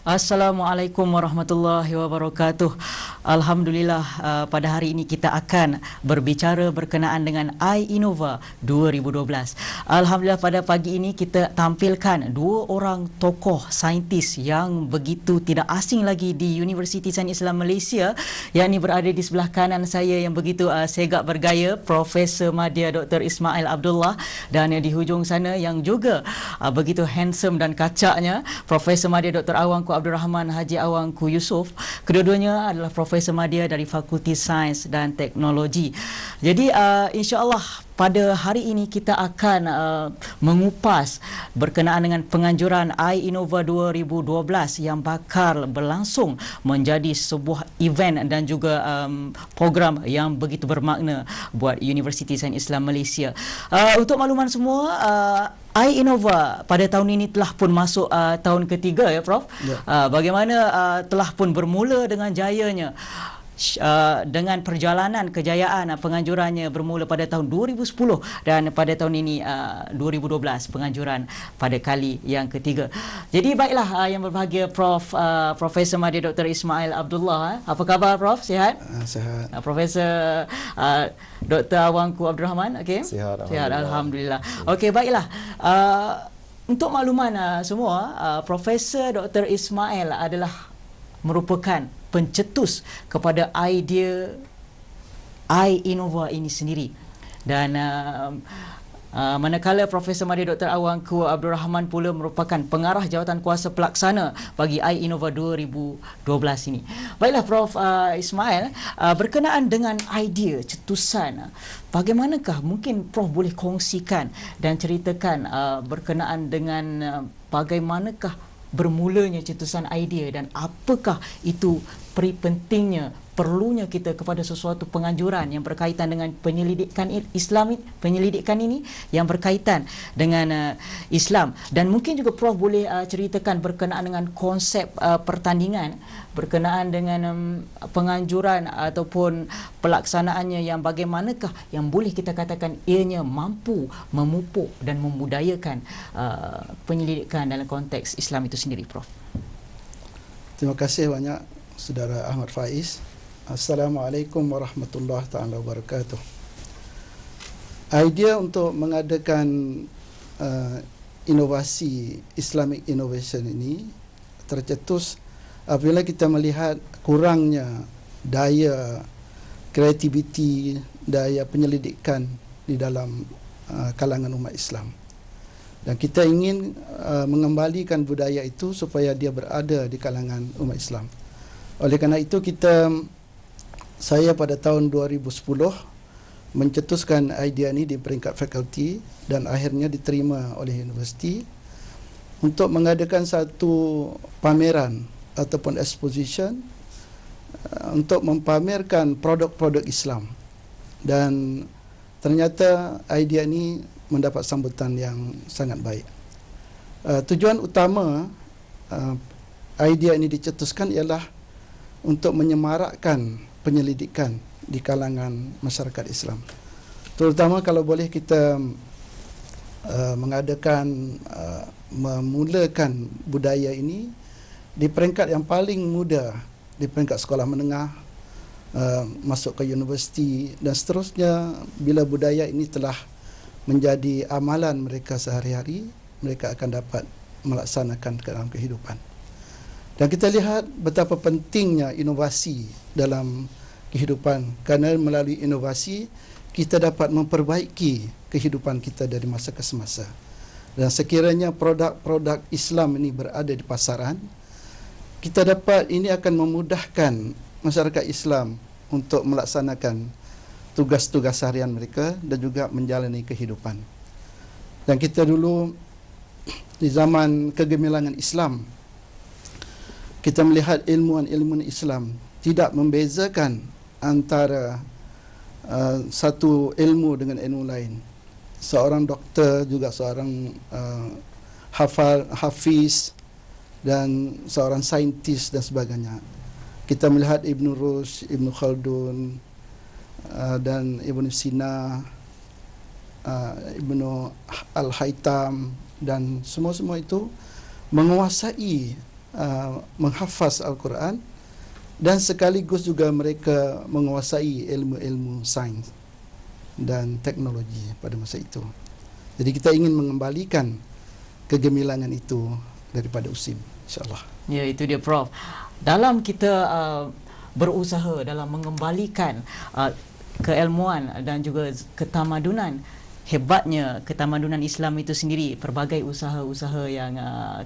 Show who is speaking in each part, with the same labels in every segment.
Speaker 1: Assalamualaikum warahmatullahi wabarakatuh. Alhamdulillah, pada hari ini kita akan berbicara berkenaan dengan iInnova 2012. Alhamdulillah, pada pagi ini kita tampilkan dua orang tokoh saintis yang begitu tidak asing lagi di Universiti Sains Islam Malaysia, yang ini berada di sebelah kanan saya yang begitu segak bergaya, Profesor Madya Dr. Ismail Abdullah, dan di hujung sana yang juga begitu handsome dan kacaknya, Profesor Madya Dr. Awangku Abdul Rahman Haji Awangku Yusof. Kedua-duanya adalah Profesor Madya dari Fakulti Sains dan Teknologi. Jadi insya-Allah pada hari ini kita akan mengupas berkenaan dengan penganjuran iInnova 2012 yang bakal berlangsung menjadi sebuah event dan juga program yang begitu bermakna buat Universiti Sains Islam Malaysia. Untuk makluman semua, iInnova pada tahun ini telah pun masuk tahun ketiga, ya Prof. Ya. Bagaimana telah pun bermula dengan jayanya, dengan perjalanan kejayaan penganjurannya bermula pada tahun 2010 dan pada tahun ini 2012 penganjuran pada kali yang ketiga. Jadi baiklah, yang berbahagia Profesor Madya Dr. Ismail Abdullah. Apa khabar Prof? Sihat?
Speaker 2: Sihat.
Speaker 1: Profesor Dr. Awangku Abdul Rahman, okey?
Speaker 2: Sihat,
Speaker 1: Alhamdulillah. Okey, baiklah. Untuk makluman semua, Profesor Dr. Ismail adalah merupakan pencetus kepada idea iInnova ini sendiri. Dan manakala Profesor Madya Dr. Awangku Abdul Rahman pula merupakan pengarah jawatan kuasa pelaksana bagi iInnova 2012 ini. Baiklah Prof. Ismail, berkenaan dengan idea cetusan, bagaimanakah mungkin Prof boleh kongsikan dan ceritakan berkenaan dengan bagaimanakah bermulanya cetusan idea dan apakah itu pentingnya, perlunya kita kepada sesuatu penganjuran yang berkaitan dengan penyelidikan Islam, penyelidikan ini yang berkaitan dengan Islam. Dan mungkin juga Prof boleh ceritakan berkenaan dengan konsep pertandingan berkenaan dengan penganjuran ataupun pelaksanaannya, yang bagaimanakah yang boleh kita katakan ianya mampu memupuk dan membudayakan penyelidikan dalam konteks Islam itu sendiri, Prof.
Speaker 2: Terima kasih banyak Saudara Ahmad Faiz. Assalamualaikum warahmatullahi taala wabarakatuh. Idea untuk mengadakan inovasi Islamic Innovation ini tercetus apabila kita melihat kurangnya daya kreativiti, daya penyelidikan di dalam kalangan umat Islam. Dan kita ingin mengembalikan budaya itu supaya dia berada di kalangan umat Islam. Oleh kerana itu saya pada tahun 2010 mencetuskan idea ini di peringkat fakulti dan akhirnya diterima oleh universiti untuk mengadakan satu pameran ataupun exposition untuk mempamerkan produk-produk Islam. Dan ternyata idea ini mendapat sambutan yang sangat baik. Tujuan utama idea ini dicetuskan ialah untuk menyemarakkan penyelidikan di kalangan masyarakat Islam. Terutama kalau boleh kita memulakan budaya ini di peringkat yang paling muda, di peringkat sekolah menengah, masuk ke universiti dan seterusnya. Bila budaya ini telah menjadi amalan mereka sehari-hari, mereka akan dapat melaksanakan dalam kehidupan. Dan kita lihat betapa pentingnya inovasi dalam kehidupan, kerana melalui inovasi kita dapat memperbaiki kehidupan kita dari masa ke semasa. Dan sekiranya produk-produk Islam ini berada di pasaran, kita dapat, ini akan memudahkan masyarakat Islam untuk melaksanakan tugas-tugas harian mereka dan juga menjalani kehidupan. Dan kita dulu di zaman kegemilangan Islam, kita melihat ilmuwan-ilmuwan Islam tidak membezakan antara satu ilmu dengan ilmu lain. Seorang doktor juga seorang hafiz dan seorang saintis dan sebagainya. Kita melihat Ibn Rushd, Ibn Khaldun dan Ibn Sina, Ibn Al-Haytham dan semua-semua itu menguasai menghafaz Al-Quran dan sekaligus juga mereka menguasai ilmu-ilmu sains dan teknologi pada masa itu. Jadi kita ingin mengembalikan kegemilangan itu daripada USIM, insya-Allah.
Speaker 1: Ya, itu dia Prof. Dalam kita berusaha dalam mengembalikan keilmuan dan juga ketamadunan, hebatnya ketamadunan Islam itu sendiri, pelbagai usaha-usaha yang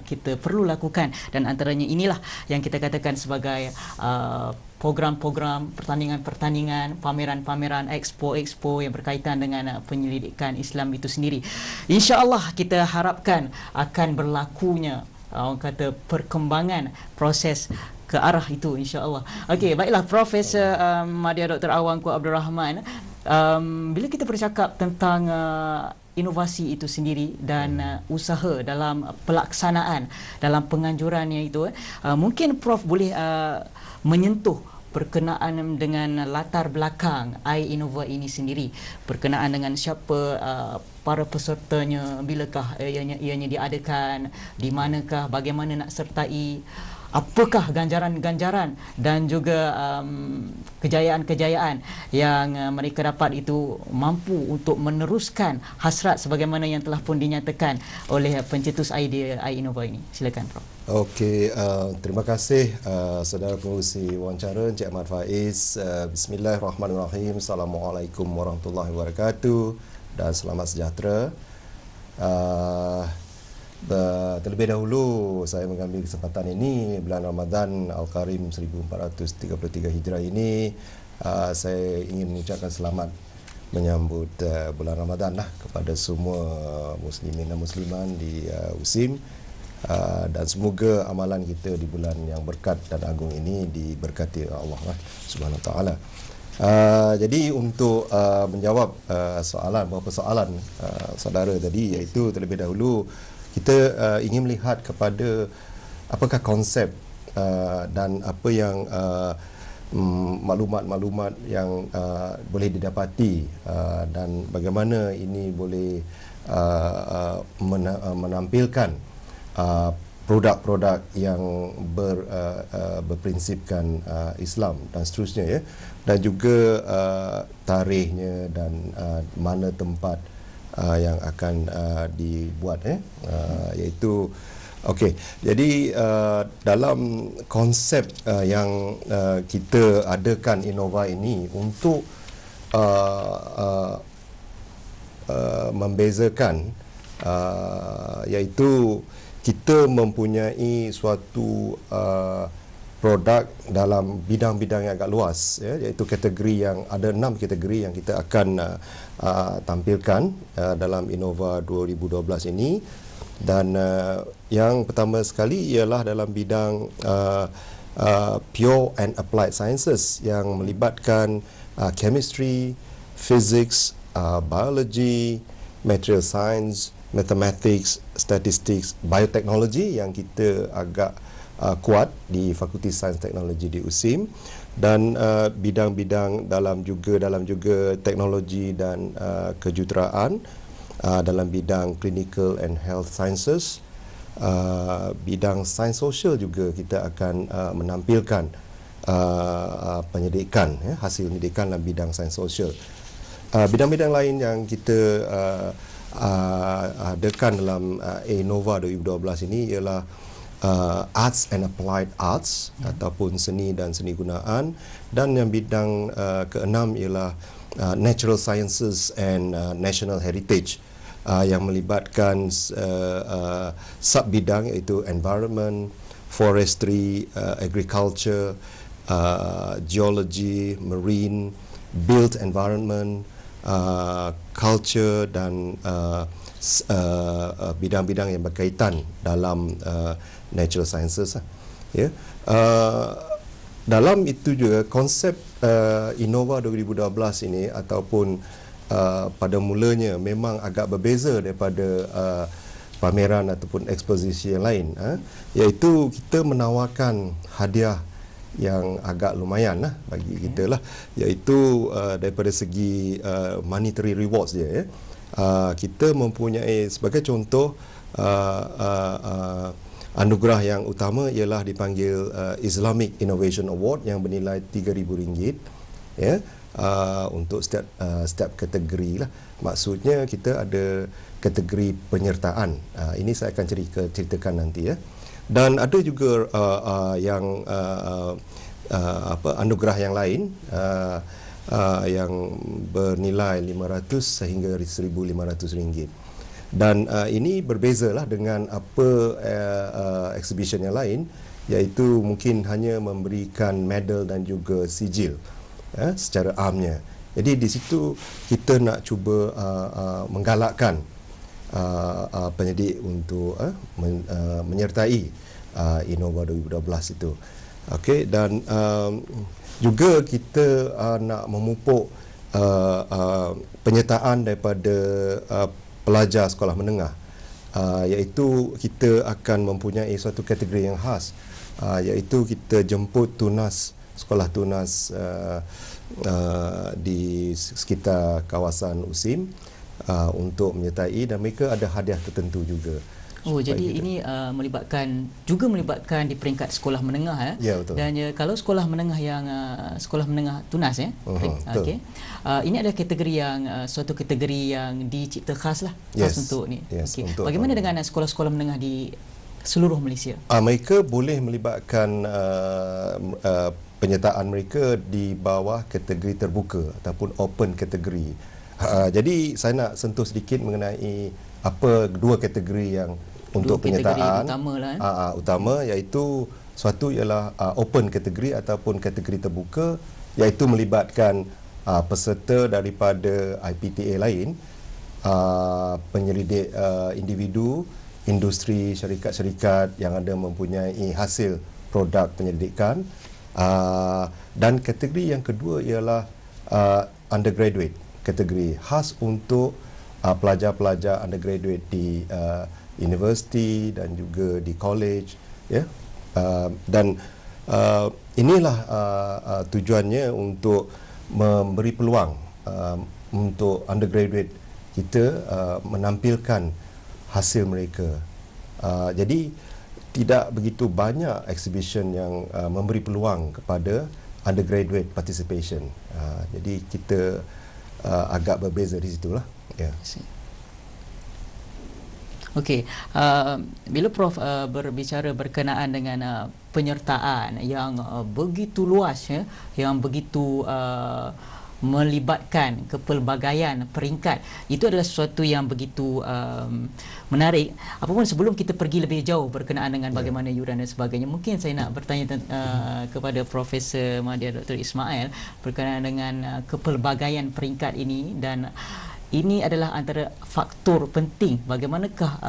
Speaker 1: kita perlu lakukan, dan antaranya inilah yang kita katakan sebagai program-program, pertandingan-pertandingan, pameran-pameran, expo-expo yang berkaitan dengan penyelidikan Islam itu sendiri. InsyaAllah kita harapkan akan berlakunya orang kata perkembangan proses ke arah itu, insya-Allah. Okey, baiklah Profesor Madya Dr. Awangku Abdul Rahman, bila kita bercakap tentang inovasi itu sendiri dan usaha dalam pelaksanaan, dalam penganjurannya itu, mungkin Prof boleh menyentuh berkenaan dengan latar belakang iInnova ini sendiri, berkenaan dengan siapa para pesertanya, bilakah ianya diadakan, di manakah, bagaimana nak sertai, apakah ganjaran-ganjaran dan juga kejayaan-kejayaan yang mereka dapat itu mampu untuk meneruskan hasrat sebagaimana yang telah pun dinyatakan oleh pencetus idea iInnova ini. Silakan Prof.
Speaker 3: Okey, terima kasih saudara pengurusi wawancara Encik Ahmad Faiz. Bismillahirrahmanirrahim. Assalamualaikum warahmatullahi wabarakatuh dan selamat sejahtera. Terlebih dahulu saya mengambil kesempatan ini, bulan Ramadan Al-Karim 1433 Hijrah ini, saya ingin mengucapkan selamat menyambut bulan Ramadan kepada semua muslimin dan musliman di USIM, dan semoga amalan kita di bulan yang berkat dan agung ini diberkati Allah Subhanahu Wa Taala. Jadi untuk menjawab beberapa soalan saudara tadi, iaitu terlebih dahulu kita ingin melihat kepada apakah konsep dan apa yang maklumat-maklumat yang boleh didapati dan bagaimana ini boleh menampilkan produk-produk yang berprinsipkan Islam dan seterusnya, ya, dan juga tarikhnya dan mana tempat yang akan dibuat, iaitu okey. Jadi dalam konsep yang kita adakan Innova ini untuk membezakan, iaitu kita mempunyai suatu produk dalam bidang-bidang yang agak luas, ya, iaitu kategori yang ada 6 kategori yang kita akan tampilkan dalam Innova 2012 ini. Dan yang pertama sekali ialah dalam bidang pure and applied sciences yang melibatkan chemistry, physics, biology, material science, mathematics, statistics, biotechnology yang kita agak kuat di Fakulti Sains Teknologi di USIM, dan bidang-bidang dalam juga teknologi dan kejuruteraan dalam bidang clinical and health sciences, bidang sains sosial juga kita akan menampilkan penyelidikan, hasil penyelidikan dalam bidang sains sosial. Bidang-bidang lain yang kita adakan dalam iInnova 2012 ini ialah arts and applied arts ataupun seni dan seni gunaan, dan yang bidang keenam ialah natural sciences and national heritage yang melibatkan sub-bidang iaitu environment, forestry, agriculture, geology, marine, built environment, culture dan bidang-bidang yang berkaitan dalam natural sciences, ya. Dalam itu juga konsep Innova 2012 ini ataupun pada mulanya memang agak berbeza daripada pameran ataupun eksposisi yang lain, iaitu kita menawarkan hadiah yang agak lumayan bagi kita lah, iaitu daripada segi monetary rewards dia, ya. Kita mempunyai sebagai contoh anugerah yang utama ialah dipanggil Islamic Innovation Award yang bernilai RM3,000, ya, untuk setiap kategori lah. Maksudnya kita ada kategori penyertaan. Ini saya akan ceritakan nanti, ya. Dan ada juga yang anugerah yang lain yang bernilai RM500 sehingga RM1,500. Dan ini berbezalah dengan apa exhibition yang lain, iaitu mungkin hanya memberikan medal dan juga sijil secara amnya. Jadi di situ kita nak cuba menggalakkan penyidik untuk menyertai Innova 2012 itu. Okey, dan juga kita nak memupuk penyertaan daripada pelajar sekolah menengah, iaitu kita akan mempunyai suatu kategori yang khas, iaitu kita jemput tunas, sekolah tunas di sekitar kawasan USIM untuk menyertai, dan mereka ada hadiah tertentu juga.
Speaker 1: Oh, jadi ini melibatkan di peringkat sekolah menengah, ya.
Speaker 3: Ya, betul.
Speaker 1: Dan kalau sekolah menengah yang sekolah menengah tunas, ya. Okey. Ini ada kategori yang suatu kategori yang dicipta khas lah, khas untuk ni.
Speaker 3: Okey.
Speaker 1: Bagaimana dengan sekolah-sekolah menengah di seluruh Malaysia?
Speaker 3: Mereka boleh melibatkan penyertaan mereka di bawah kategori terbuka ataupun open kategori. Jadi saya nak sentuh sedikit mengenai apa dua kategori yang untuk penyertaan utama, iaitu suatu ialah open kategori ataupun kategori terbuka, iaitu melibatkan peserta daripada IPTA lain, penyelidik individu, industri, syarikat-syarikat yang ada mempunyai hasil produk penyelidikan, dan kategori yang kedua ialah undergraduate kategori, khas untuk pelajar-pelajar undergraduate di universiti dan juga di college, ya. Dan inilah tujuannya untuk memberi peluang untuk undergraduate kita menampilkan hasil mereka. Jadi tidak begitu banyak exhibition yang memberi peluang kepada undergraduate participation. Jadi kita agak berbeza di situlah. Ya.
Speaker 1: Okey, bila Prof berbicara berkenaan dengan penyertaan yang begitu luas, ya, yang begitu melibatkan kepelbagaian peringkat, itu adalah sesuatu yang begitu menarik. Apapun sebelum kita pergi lebih jauh berkenaan dengan bagaimana yuran dan sebagainya, mungkin saya nak bertanya kepada Profesor Madya Dr. Ismail berkenaan dengan kepelbagaian peringkat ini, dan ini adalah antara faktor penting. Bagaimanakah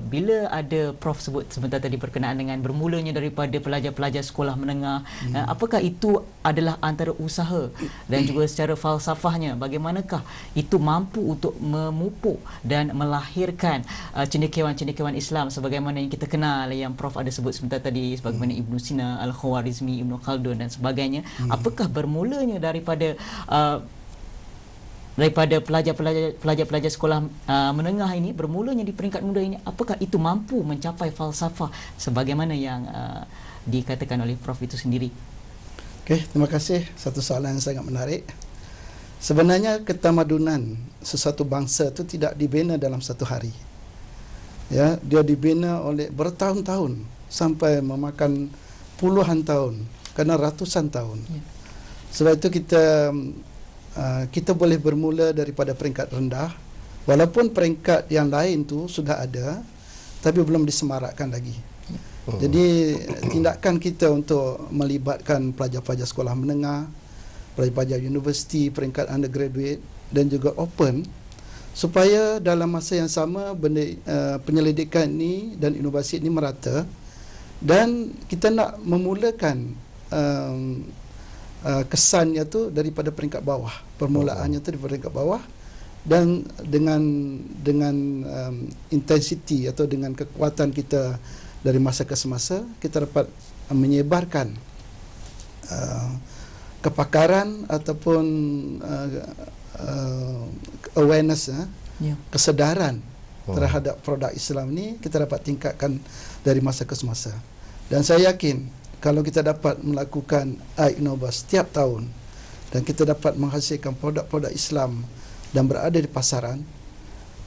Speaker 1: bila ada Prof sebut sebentar tadi berkenaan dengan bermulanya daripada pelajar-pelajar sekolah menengah, apakah itu adalah antara usaha dan juga secara falsafahnya bagaimanakah itu mampu untuk memupuk dan melahirkan cendekiawan-cendekiawan Islam sebagaimana yang kita kenal, yang Prof ada sebut sebentar tadi, sebagaimana Ibn Sina, Al-Khawarizmi, Ibn Khaldun dan sebagainya. Apakah bermulanya daripada pelajar-pelajar sekolah menengah ini, bermulanya di peringkat muda ini, apakah itu mampu mencapai falsafah sebagaimana yang dikatakan oleh Prof itu sendiri?
Speaker 2: Okey, terima kasih. Satu soalan yang sangat menarik. Sebenarnya ketamadunan sesuatu bangsa itu tidak dibina dalam satu hari. Ya, dia dibina oleh bertahun-tahun sampai memakan puluhan tahun, kadang ratusan tahun. Ya. Sebab itu kita boleh bermula daripada peringkat rendah, walaupun peringkat yang lain tu sudah ada tapi belum disemarakkan lagi. Jadi tindakan kita untuk melibatkan pelajar-pelajar sekolah menengah, pelajar-pelajar universiti, peringkat undergraduate dan juga open, supaya dalam masa yang sama penyelidikan ini dan inovasi ini merata, dan kita nak memulakan kesannya tu daripada peringkat bawah, permulaannya tu daripada peringkat bawah, dan dengan intensiti atau dengan kekuatan kita dari masa ke semasa, kita dapat menyebarkan kepakaran ataupun awareness, kesedaran terhadap produk Islam ni kita dapat tingkatkan dari masa ke semasa. Dan saya yakin kalau kita dapat melakukan iInnova setiap tahun dan kita dapat menghasilkan produk-produk Islam dan berada di pasaran,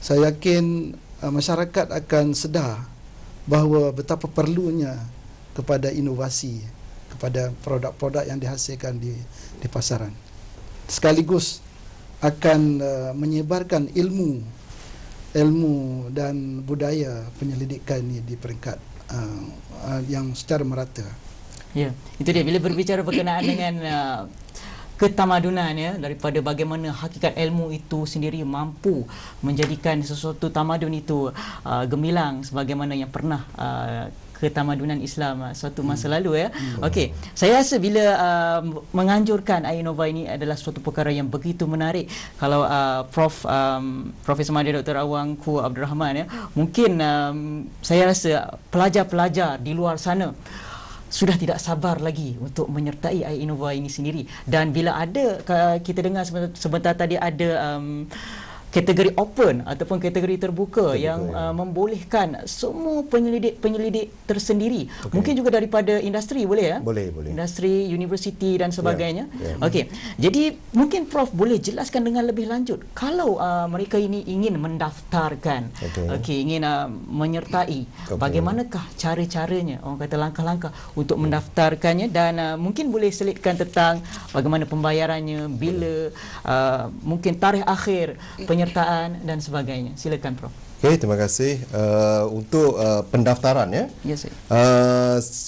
Speaker 2: saya yakin masyarakat akan sedar bahawa betapa perlunya kepada inovasi, kepada produk-produk yang dihasilkan di pasaran. Sekaligus akan menyebarkan ilmu dan budaya penyelidikan ini di peringkat yang secara merata.
Speaker 1: Ya, itu dia. Bila berbicara berkenaan dengan ketamadunan, ya, daripada bagaimana hakikat ilmu itu sendiri mampu menjadikan sesuatu tamadun itu gemilang sebagaimana yang pernah ketamadunan Islam suatu masa lalu, ya. Okey, saya rasa bila menganjurkan iInnova ini adalah suatu perkara yang begitu menarik. Kalau Profesor Madya Dr. Awangku Abdul Rahman, ya, mungkin saya rasa pelajar-pelajar di luar sana sudah tidak sabar lagi untuk menyertai iInnova ini sendiri. Dan bila ada, kita dengar sebentar tadi ada kategori open ataupun kategori terbuka yang membolehkan semua penyelidik tersendiri. Mungkin juga daripada industri, boleh, ya?
Speaker 3: Boleh.
Speaker 1: Industri, universiti dan sebagainya.
Speaker 3: Ya.
Speaker 1: Okey. Jadi mungkin Prof boleh jelaskan dengan lebih lanjut kalau mereka ini ingin mendaftarkan, ingin menyertai, bagaimanakah cara-caranya, orang kata langkah-langkah untuk mendaftarkannya, dan mungkin boleh selitkan tentang bagaimana pembayarannya, bila mungkin tarikh akhir penyertaan dan sebagainya. Silakan, Prof.
Speaker 3: Okey, terima kasih. Untuk pendaftaran, ya.
Speaker 1: Yes,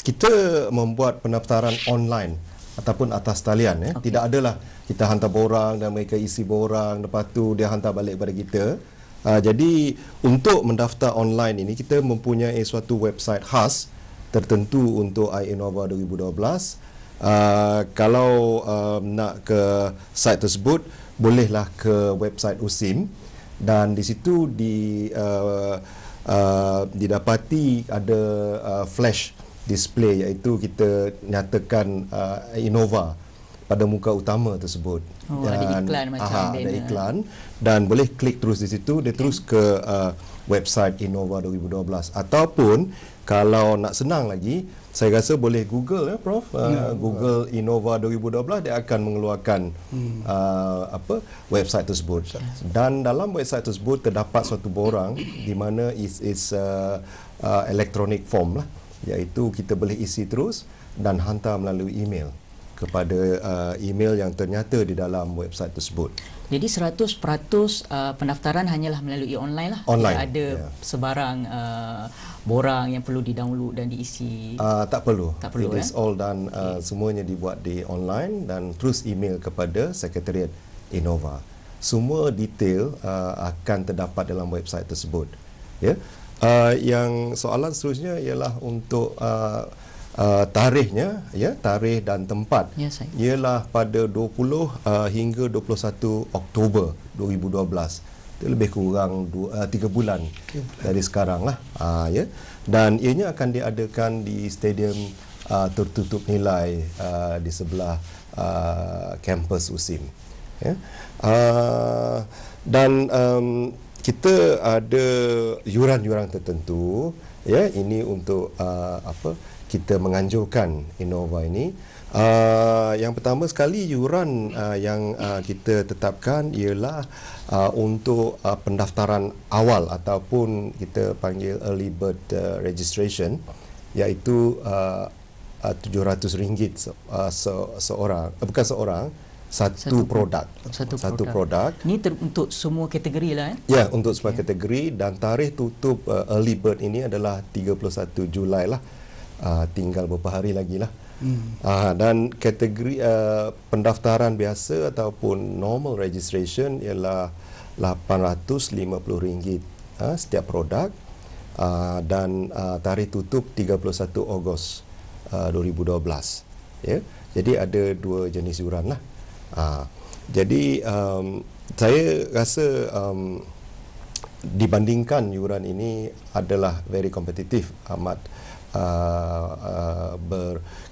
Speaker 3: Kita membuat pendaftaran online ataupun atas talian, ya. Tidak adalah kita hantar borang dan mereka isi borang, lepas tu dia hantar balik kepada kita. Jadi untuk mendaftar online ini kita mempunyai suatu website khas tertentu untuk iInnova 2012. Kalau nak ke site tersebut, bolehlah ke website USIM, dan di situ didapati ada flash display, iaitu kita nyatakan iInnova pada muka utama tersebut.
Speaker 1: Dan ada iklan macam
Speaker 3: ada iklan, dan boleh klik terus di situ, dia terus ke website iInnova 2012. Ataupun kalau nak senang lagi, saya rasa boleh Google, ya, Prof. Google Innova 2012, dia akan mengeluarkan website tersebut. Dan dalam website tersebut terdapat suatu borang di mana is electronic form lah, iaitu kita boleh isi terus dan hantar melalui email kepada email yang ternyata di dalam website tersebut.
Speaker 1: Jadi 100% pendaftaran hanyalah melalui online lah.
Speaker 3: Online.
Speaker 1: Tidak ada sebarang borang yang perlu di-download dan diisi.
Speaker 3: Tak perlu.
Speaker 1: It
Speaker 3: is all done. Semuanya dibuat di online dan terus email kepada Sekretariat Innova. Semua detail akan terdapat dalam website tersebut. Ya. Yang soalan seterusnya ialah untuk tarikhnya, ya, tarikh dan tempat.
Speaker 1: Yes,
Speaker 3: ialah pada 20 hingga 21 Oktober 2012. Itu lebih kurang 3 bulan dari sekarang lah. Ya. Dan ianya akan diadakan di stadium tertutup nilai di sebelah kampus USIM. Ya. Dan kita ada yuran-yuran tertentu, ya, ini untuk kita menganjurkan Innova ini. Yang pertama sekali, yuran yang kita tetapkan ialah untuk pendaftaran awal ataupun kita panggil early bird registration, iaitu RM700 seorang, bukan seorang, satu produk. Satu produk.
Speaker 1: Ini untuk semua kategori lah,
Speaker 3: Ya, untuk semua kategori, dan tarikh tutup early bird ini adalah 31 Julai lah. Tinggal beberapa hari lagi lah. Dan kategori pendaftaran biasa ataupun normal registration ialah RM850 setiap produk, dan tarikh tutup 31 Ogos 2012. Ya. Jadi ada dua jenis yuran lah. Jadi saya rasa dibandingkan yuran ini adalah very kompetitif, amat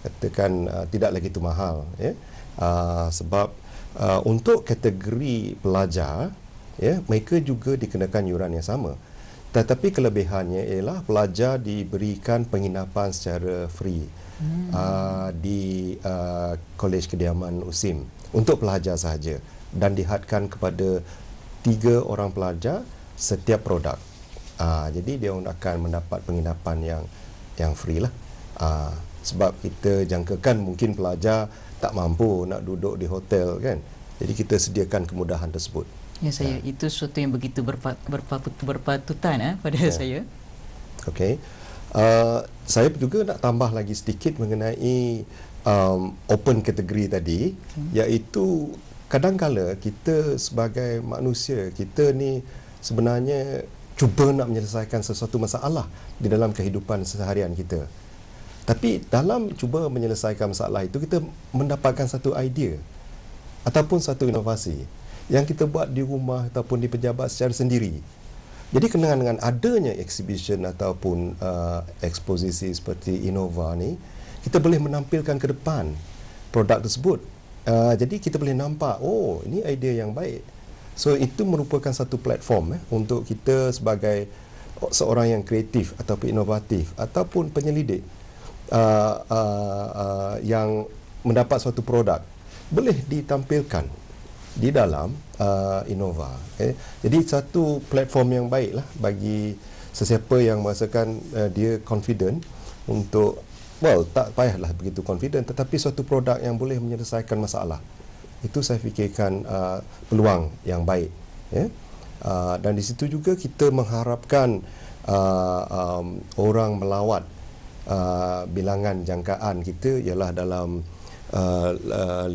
Speaker 3: katakan tidak lagi itu mahal, ya. Sebab untuk kategori pelajar, ya, mereka juga dikenakan yuran yang sama. Tetapi kelebihannya ialah pelajar diberikan penginapan secara free di Kolej Kediaman USIM untuk pelajar sahaja, dan dihadkan kepada 3 orang pelajar setiap produk. Jadi dia akan mendapat penginapan yang free lah. Sebab kita jangkakan mungkin pelajar tak mampu nak duduk di hotel kan. Jadi kita sediakan kemudahan tersebut.
Speaker 1: Ya, saya itu sesuatu yang begitu berpatutan pada saya.
Speaker 3: Okey. Saya juga nak tambah lagi sedikit mengenai open kategori tadi, iaitu kadang-kala kita sebagai manusia, kita ni sebenarnya cuba nak menyelesaikan sesuatu masalah di dalam kehidupan seharian kita. Tapi dalam cuba menyelesaikan masalah itu, kita mendapatkan satu idea ataupun satu inovasi yang kita buat di rumah ataupun di pejabat secara sendiri. Jadi dengan adanya exhibition ataupun eksposisi seperti Innova ni, kita boleh menampilkan ke depan produk tersebut. Jadi kita boleh nampak, oh ini idea yang baik. So itu merupakan satu platform untuk kita sebagai seorang yang kreatif ataupun inovatif ataupun penyelidik yang mendapat suatu produk boleh ditampilkan di dalam Innova. Jadi satu platform yang baiklah bagi sesiapa yang merasakan dia confident untuk, tak payahlah begitu confident, tetapi suatu produk yang boleh menyelesaikan masalah. Itu saya fikirkan peluang yang baik. Dan di situ juga kita mengharapkan orang melawat. Bilangan jangkaan kita ialah dalam 5,000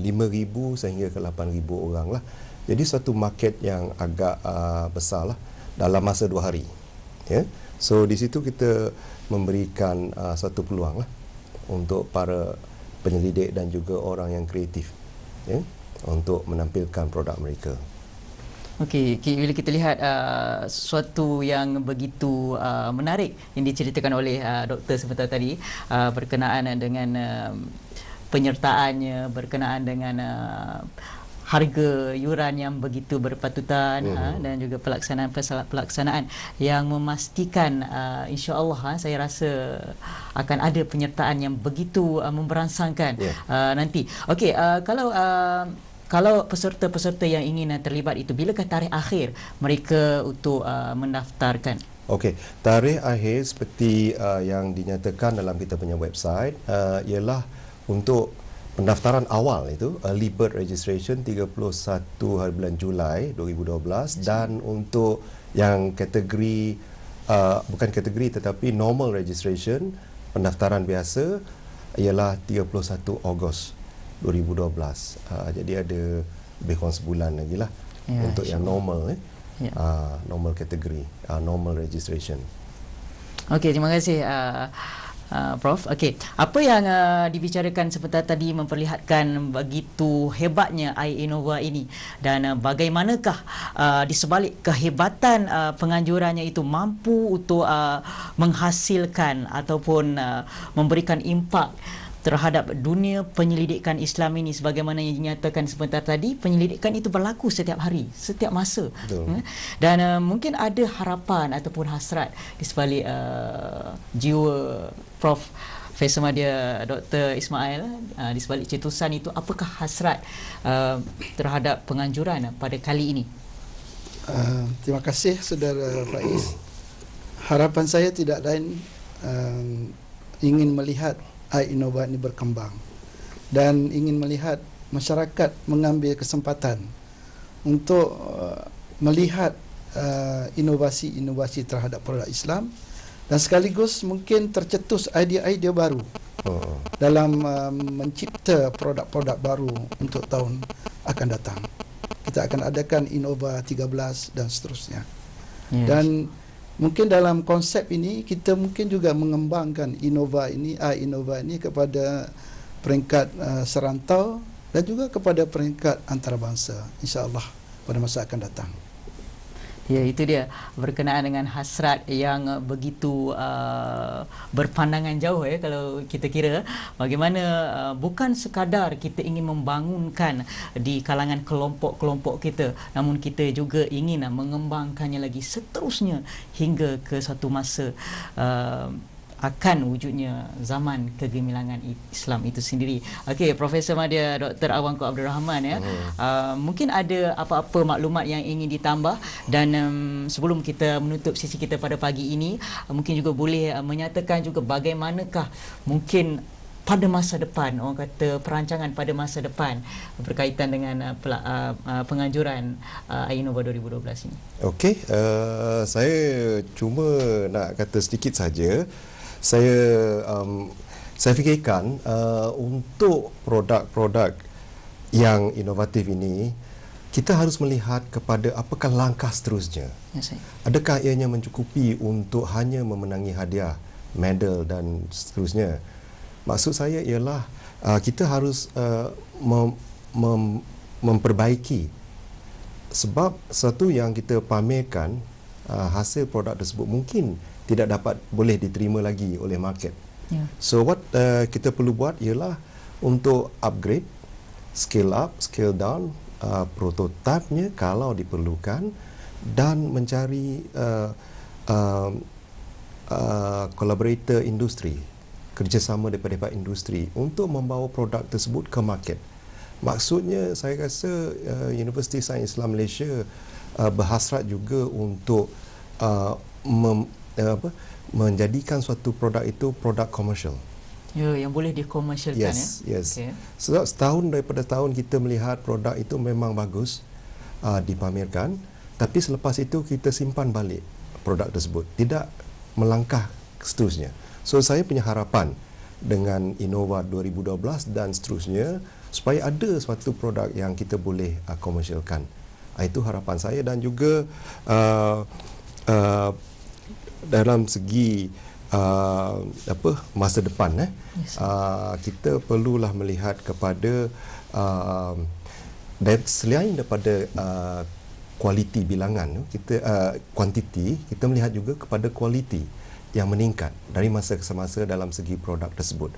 Speaker 3: sehingga ke 8,000 orang lah. Jadi satu market yang agak besar lah dalam masa 2 hari. So di situ kita memberikan satu peluang lah untuk para penyelidik dan juga orang yang kreatif untuk menampilkan produk mereka.
Speaker 1: Okey, bila kita lihat sesuatu yang begitu menarik yang diceritakan oleh doktor sebentar tadi berkenaan dengan penyertaannya, berkenaan dengan harga yuran yang begitu berpatutan dan juga pelaksanaan yang memastikan insya-Allah saya rasa akan ada penyertaan yang begitu memberangsangkan nanti. Okey, kalau peserta-peserta yang ingin terlibat itu, bilakah tarikh akhir mereka untuk mendaftarkan?
Speaker 3: Okey, tarikh akhir seperti yang dinyatakan dalam kita punya website ialah untuk pendaftaran awal itu early bird registration 31 hari bulan Julai 2012, dan untuk yang kategori bukan kategori tetapi normal registration pendaftaran biasa ialah 31 Ogos 2012. Jadi ada lebih kurang sebulan lagi lah untuk yang normal normal kategori, normal registration.
Speaker 1: Okey, terima kasih Prof. Okey, apa yang dibicarakan sebentar tadi memperlihatkan begitu hebatnya iInnova ini, dan bagaimanakah di sebalik kehebatan penganjurannya itu mampu untuk menghasilkan ataupun memberikan impak terhadap dunia penyelidikan Islam ini. Sebagaimana yang dinyatakan sebentar tadi, penyelidikan itu berlaku setiap hari, setiap masa. Dan mungkin ada harapan ataupun hasrat di sebalik jiwa Prof. Faisal Madya Dr. Ismail di sebalik cetusan itu. Apakah hasrat terhadap penganjuran pada kali ini?
Speaker 2: Terima kasih Saudara Faiz. Harapan saya tidak lain ingin melihat iInnova ini berkembang dan ingin melihat masyarakat mengambil kesempatan untuk melihat inovasi-inovasi terhadap produk Islam, dan sekaligus mungkin tercetus idea-idea baru dalam mencipta produk-produk baru untuk tahun akan datang. Kita akan adakan Innova 13 dan seterusnya. Dan mungkin dalam konsep ini kita mungkin juga mengembangkan iInnova ini kepada peringkat serantau dan juga kepada peringkat antarabangsa, insya-Allah pada masa akan datang.
Speaker 1: Ya, itu dia, berkenaan dengan hasrat yang begitu berpandangan jauh kalau kita kira bagaimana bukan sekadar kita ingin membangunkan di kalangan kelompok-kelompok kita, namun kita juga ingin mengembangkannya lagi seterusnya hingga ke satu masa akan wujudnya zaman kegemilangan Islam itu sendiri. Okey, Profesor Madya Dr. Awangku Abdul Rahman mungkin ada apa-apa maklumat yang ingin ditambah, dan sebelum kita menutup sesi kita pada pagi ini, mungkin juga boleh menyatakan juga bagaimanakah mungkin pada masa depan, orang kata perancangan pada masa depan berkaitan dengan penganjuran iNova 2012 ini.
Speaker 3: Okey, saya cuma nak kata sedikit saja. Saya fikirkan untuk produk-produk yang inovatif ini, kita harus melihat kepada apakah langkah seterusnya.
Speaker 1: Ya, saya.
Speaker 3: Adakah ianya mencukupi untuk hanya memenangi hadiah, medal dan seterusnya? Maksud saya ialah kita harus memperbaiki, sebab satu yang kita pamerkan, hasil produk tersebut mungkin tidak boleh diterima lagi oleh market.
Speaker 1: Yeah.
Speaker 3: So what kita perlu buat ialah untuk upgrade, scale up, scale down prototipenya kalau diperlukan, dan mencari collaborator industri, kerjasama daripada industri untuk membawa produk tersebut ke market. Maksudnya saya rasa Universiti Sains Islam Malaysia berhasrat juga untuk menjadikan suatu produk itu produk komersial.
Speaker 1: Ya, yang boleh dikomersialkan.
Speaker 3: Yes, yes.
Speaker 1: Okay.
Speaker 3: Sebab setahun daripada tahun kita melihat produk itu memang bagus dipamerkan, tapi selepas itu kita simpan balik produk tersebut, tidak melangkah seterusnya. So saya punya harapan dengan iNova 2012 dan seterusnya, supaya ada suatu produk yang kita boleh komersialkan. Itu harapan saya, dan juga dalam segi masa depan yes, kita perlulah melihat kepada selain daripada kualiti bilangan kita, kuantiti, kita melihat juga kepada kualiti yang meningkat dari masa ke semasa dalam segi produk tersebut.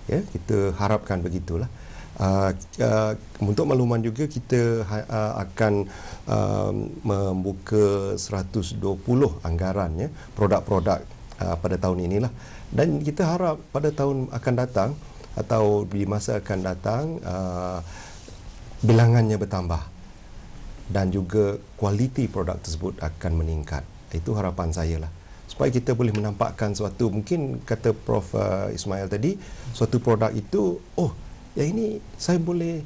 Speaker 3: Ya, kita harapkan begitulah. Untuk makluman juga, kita akan membuka 120 anggaran produk-produk pada tahun inilah, dan kita harap pada tahun akan datang atau di masa akan datang bilangannya bertambah dan juga kualiti produk tersebut akan meningkat. Itu harapan saya lah, supaya kita boleh menampakkan suatu, mungkin kata Prof Ismail tadi, suatu produk itu, yang ini saya boleh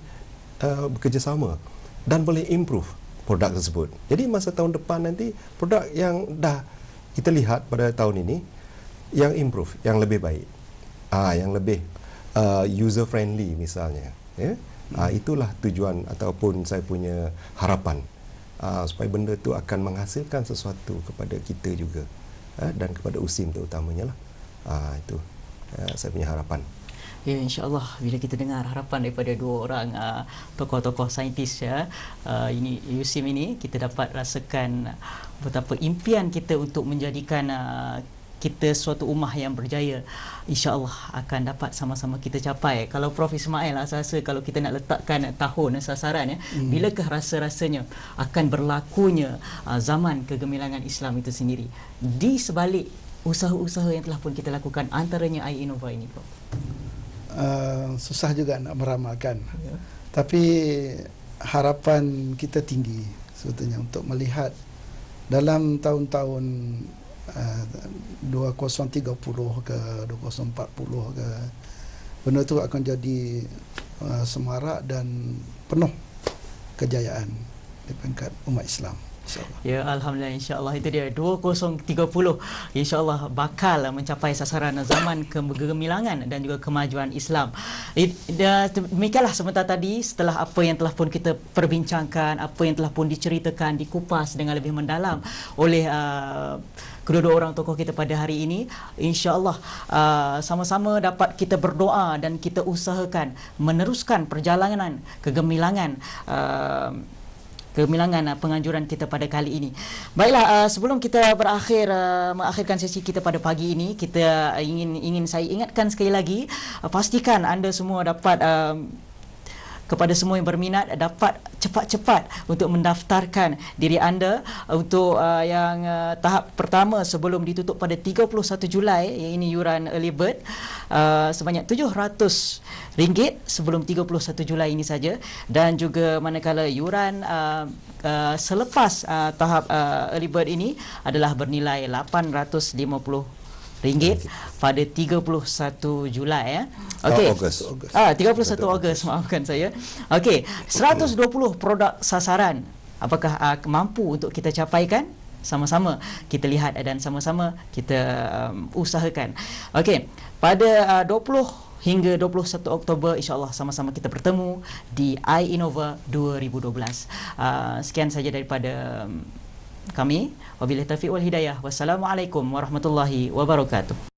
Speaker 3: bekerjasama dan boleh improve produk tersebut. Jadi masa tahun depan nanti, produk yang dah kita lihat pada tahun ini, yang improve, yang lebih baik, yang lebih user friendly misalnya. Ya? Itulah tujuan ataupun saya punya harapan, supaya benda itu akan menghasilkan sesuatu kepada kita juga, dan kepada USIM terutamanya lah. Itu saya punya harapan.
Speaker 1: Ya, insya-Allah bila kita dengar harapan daripada dua orang tokoh-tokoh saintis ini USIM ini, kita dapat rasakan betapa impian kita untuk menjadikan kita suatu ummah yang berjaya, insya-Allah akan dapat sama-sama kita capai. Kalau Prof Ismail, saya rasa kalau kita nak letakkan tahun sasaran bilakah rasa-rasanya akan berlakunya zaman kegemilangan Islam itu sendiri di sebalik usaha-usaha yang telah pun kita lakukan, antaranya iNova ini, Prof?
Speaker 2: Susah juga nak meramalkan, tapi harapan kita tinggi sebetulnya untuk melihat dalam tahun-tahun 2030 ke 2040 ke, benda itu akan jadi semarak dan penuh kejayaan di peringkat umat Islam, insya-Allah.
Speaker 1: Ya, alhamdulillah, insya-Allah itu dia 2030, insya-Allah bakal mencapai sasaran zaman kegemilangan dan juga kemajuan Islam. Demikianlah sebentar tadi, setelah apa yang telah pun kita perbincangkan, apa yang telah pun diceritakan, dikupas dengan lebih mendalam oleh kedua-dua orang tokoh kita pada hari ini, insya-Allah sama-sama dapat kita berdoa dan kita usahakan meneruskan perjalanan kegemilangan kemilangan penganjuran kita pada kali ini. Baiklah, sebelum kita mengakhirkan sesi kita pada pagi ini, kita ingin saya ingatkan sekali lagi, pastikan anda semua dapat kepada semua yang berminat dapat cepat-cepat untuk mendaftarkan diri anda untuk yang tahap pertama sebelum ditutup pada 31 Julai, yang ini yuran early bird sebanyak RM700 sebelum 31 Julai ini saja, dan juga manakala yuran selepas tahap early bird ini adalah bernilai RM850 pada 31 Julai ya. Okey.
Speaker 3: Ogos.
Speaker 1: 31 Ogos, maafkan saya. Okey, 120 produk sasaran. Apakah mampu untuk kita capaikan? Sama-sama kita lihat dan sama-sama kita usahakan. Okey, pada 20 hingga 21 Oktober insya-Allah sama-sama kita bertemu di iInnova 2012. Sekian saja daripada kami. Wabillahi taufiq wal hidayah. Wassalamualaikum warahmatullahi wabarakatuh.